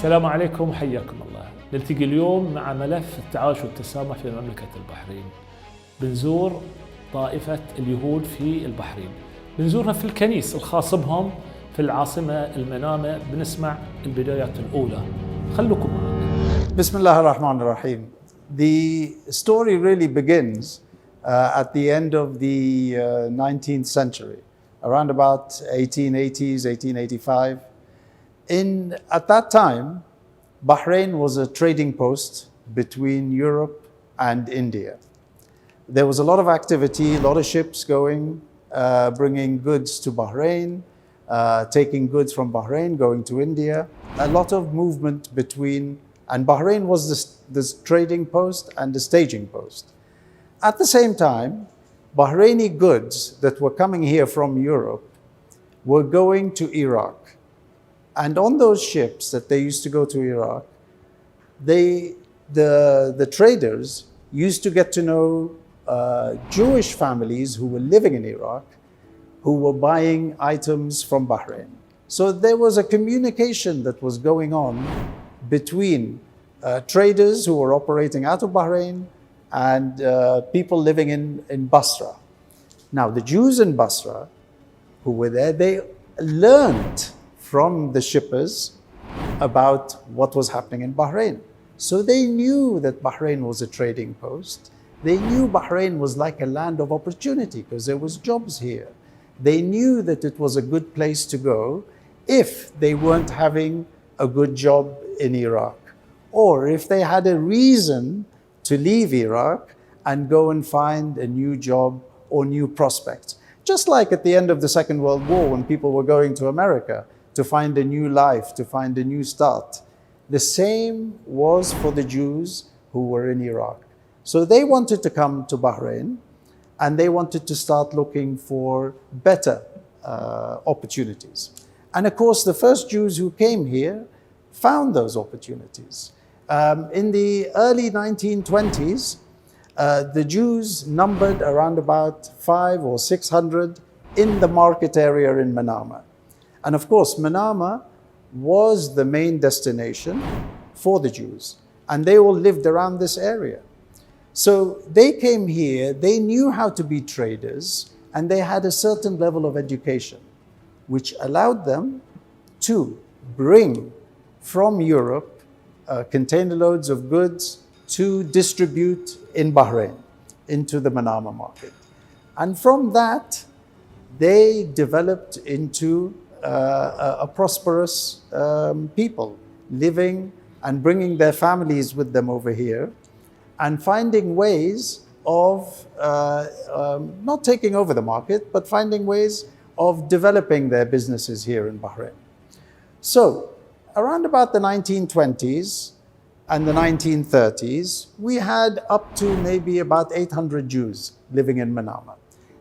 السلام عليكم وحياكم الله. نلتقي اليوم مع ملف التعايش والتسامح في مملكة البحرين. بنزور طائفة اليهود في البحرين، بنزورها في الكنيس الخاص بهم في العاصمة المنامة. بنسمع البدايات الأولى، خلوكم معنا. بسم الله الرحمن الرحيم. The story really begins at the end of the 19th century, around about 1880s, 1885. At that time, Bahrain was a trading post between Europe and India. There was a lot of activity, a lot of ships going, bringing goods to Bahrain, taking goods from Bahrain, going to India. A lot of movement between, and Bahrain was this trading post and the staging post. At the same time, Bahraini goods that were coming here from Europe were going to Iraq. And on those ships that they used to go to Iraq, the traders used to get to know Jewish families who were living in Iraq, who were buying items from Bahrain. So there was a communication that was going on between traders who were operating out of Bahrain and people living in Basra. Now, the Jews in Basra who were there, they learned from the shippers about what was happening in Bahrain. So they knew that Bahrain was a trading post. They knew Bahrain was like a land of opportunity because there was jobs here. They knew that it was a good place to go if they weren't having a good job in Iraq, or if they had a reason to leave Iraq and go and find a new job or new prospects. Just like at the end of the Second World War, when people were going to America to find a new life, to find a new start. The same was for the Jews who were in Iraq. So they wanted to come to Bahrain and they wanted to start looking for better opportunities. And of course, the first Jews who came here found those opportunities. In the early 1920s, the Jews numbered around about 500 or 600 in the market area in Manama. And of course, Manama was the main destination for the Jews, and they all lived around this area. So they came here, they knew how to be traders, and they had a certain level of education, which allowed them to bring from Europe container loads of goods to distribute in Bahrain into the Manama market. And from that, they developed into a prosperous people living and bringing their families with them over here and finding ways of not taking over the market, but finding ways of developing their businesses here in Bahrain. So around about the 1920s and the 1930s, we had up to maybe about 800 Jews living in Manama.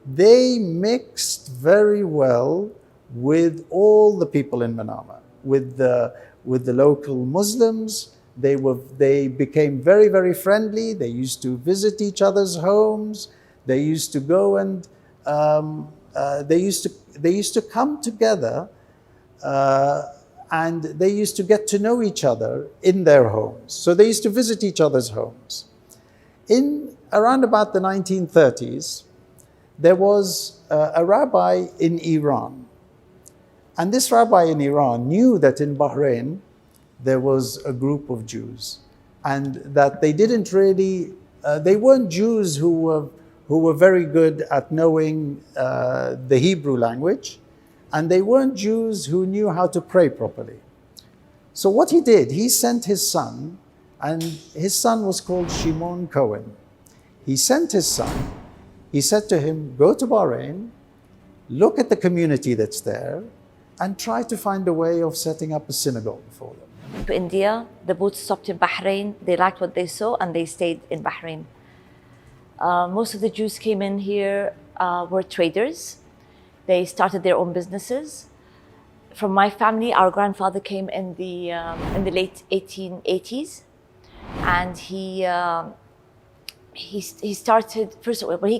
They mixed very well with all the people in Manama, with the local Muslims. They became very, very friendly. They used to visit each other's homes. They used to go and they used to come together and they used to get to know each other in their homes. So they used to visit each other's homes. In around about the 1930s, there was a rabbi in Iran. And this rabbi in Iran knew that in Bahrain there was a group of Jews, and that they didn't really, they weren't Jews who were very good at knowing the Hebrew language, and they weren't Jews who knew how to pray properly. So what he did, he sent his son, and his son was called Shimon Cohen. He sent his son, he said to him, go to Bahrain, look at the community that's there, and try to find a way of setting up a synagogue for them. To India, the boat stopped in Bahrain. They liked what they saw and they stayed in Bahrain. Most of the Jews came in here were traders. They started their own businesses. From my family, our grandfather came in the late 1880s, and he started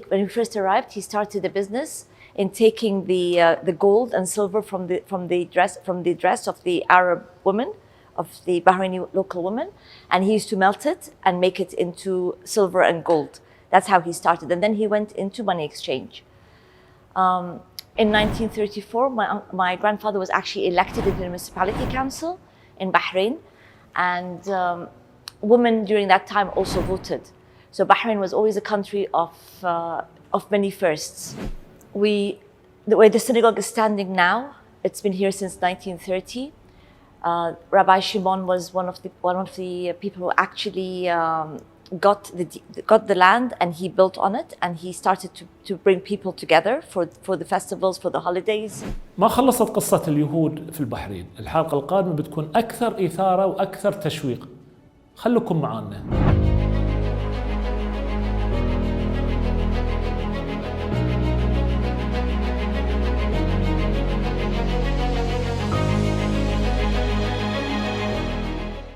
when he first arrived. He started a business in taking the gold and silver from the dress of the Arab women of the Bahraini local women, and he used to melt it and make it into silver and gold. That's how he started, and then he went into money exchange. In 1934, my grandfather was actually elected in the municipality council in Bahrain, and women during that time also voted. So Bahrain was always a country of many firsts. Where the synagogue is standing now, it's been here since 1930. Rabbi Shimon was one of the people who actually got the land, and he built on it, and he started to bring people together for the festivals, for the holidays. ما خلصت قصة اليهود في البحرين، الحلقة القادمة بتكون أكثر إثارة وأكثر تشويق. خلوكم معانا.